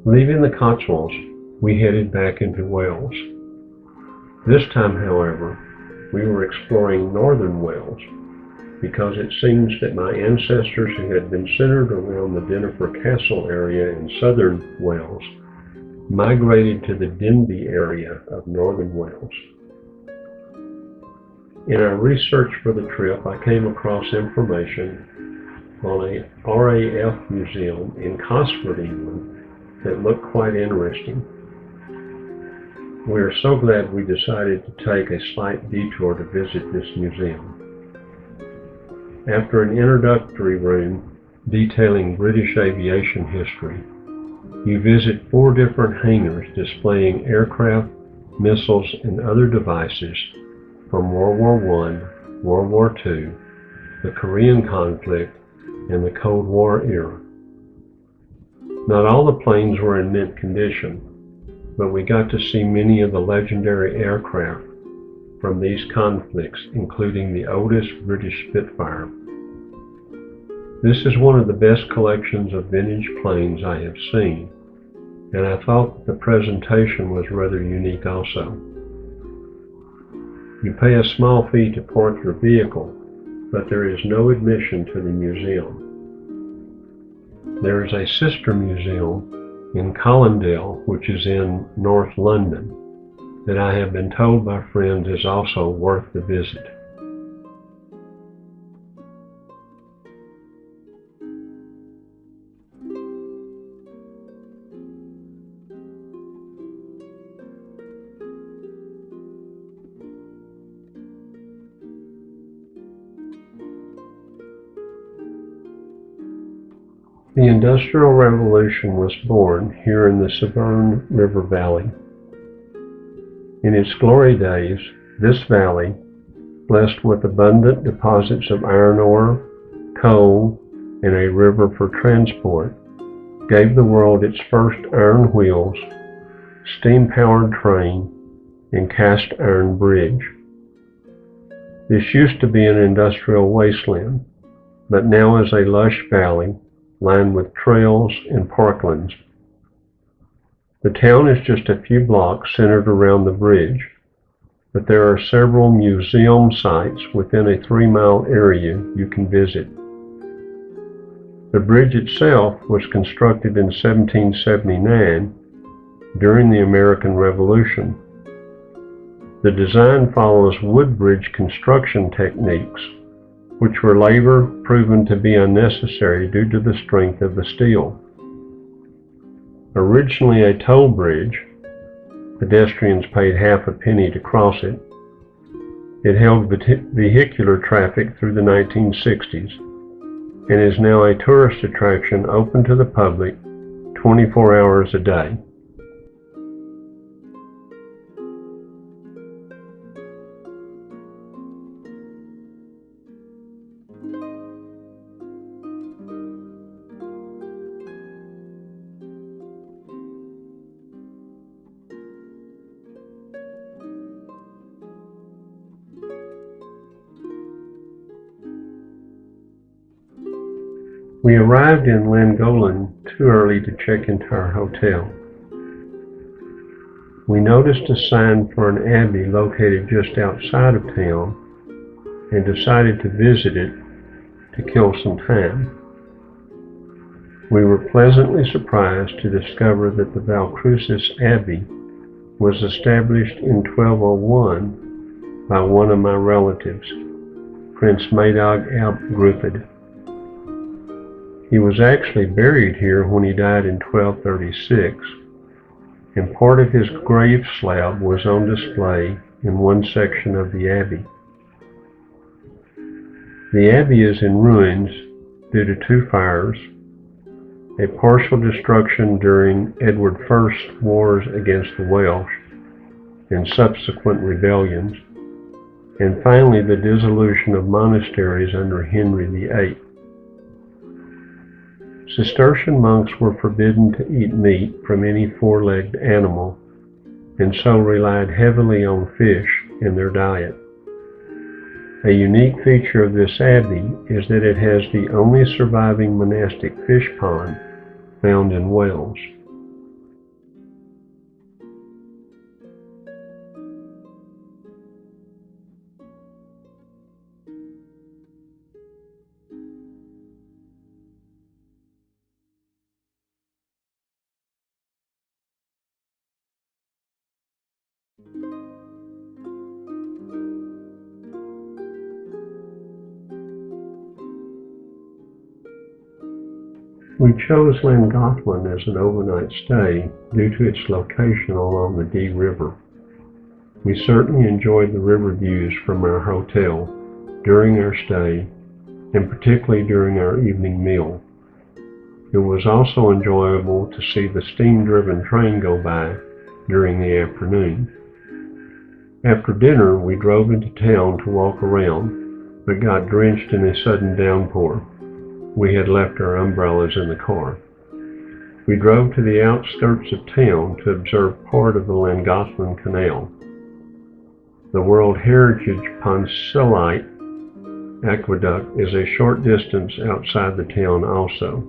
Leaving the Cotswolds, we headed back into Wales. This time, however, we were exploring northern Wales because it seems that my ancestors who had been centered around the Dennifer Castle area in southern Wales migrated to the Denbigh area of northern Wales. In our research for the trip, I came across information on a RAF museum in Cosford, England, that looked quite interesting. We are so glad we decided to take a slight detour to visit this museum. After an introductory room detailing British aviation history, you visit 4 different hangars displaying aircraft, missiles, and other devices from World War I, World War II, the Korean conflict, and the Cold War era. Not all the planes were in mint condition, but we got to see many of the legendary aircraft from these conflicts, including the oldest British Spitfire. This is one of the best collections of vintage planes I have seen, and I thought that the presentation was rather unique also. You pay a small fee to park your vehicle, but there is no admission to the museum. There is a sister museum in Colindale, which is in North London, that I have been told by friends is also worth the visit. The Industrial Revolution was born here in the Severn River Valley. In its glory days, this valley, blessed with abundant deposits of iron ore, coal, and a river for transport, gave the world its first iron wheels, steam-powered train, and cast iron bridge. This used to be an industrial wasteland, but now is a lush valley lined with trails and parklands. The town is just a few blocks centered around the bridge, but there are several museum sites within a 3-mile area you can visit. The bridge itself was constructed in 1779 during the American Revolution. The design follows wood bridge construction techniques, which were later proven to be unnecessary due to the strength of the steel. Originally a toll bridge, pedestrians paid half a penny to cross it. It held vehicular traffic through the 1960s and is now a tourist attraction open to the public 24 hours a day. We arrived in Llangollen too early to check into our hotel. We noticed a sign for an abbey located just outside of town and decided to visit it to kill some time. We were pleasantly surprised to discover that the Valcrucis Abbey was established in 1201 by one of my relatives, Prince Madog ap Gruffydd. He was actually buried here when he died in 1236, and part of his grave slab was on display in one section of the abbey. The abbey is in ruins due to 2 fires, a partial destruction during Edward I's wars against the Welsh and subsequent rebellions, and finally the dissolution of monasteries under Henry VIII. Cistercian monks were forbidden to eat meat from any 4-legged animal, and so relied heavily on fish in their diet. A unique feature of this abbey is that it has the only surviving monastic fish pond found in Wales. We chose Llangollen as an overnight stay due to its location along the Dee River. We certainly enjoyed the river views from our hotel during our stay, and particularly during our evening meal. It was also enjoyable to see the steam-driven train go by during the afternoon. After dinner, we drove into town to walk around, but got drenched in a sudden downpour. We had left our umbrellas in the car. We drove to the outskirts of town to observe part of the Llangollen Canal. The World Heritage Poncelet Aqueduct is a short distance outside the town also.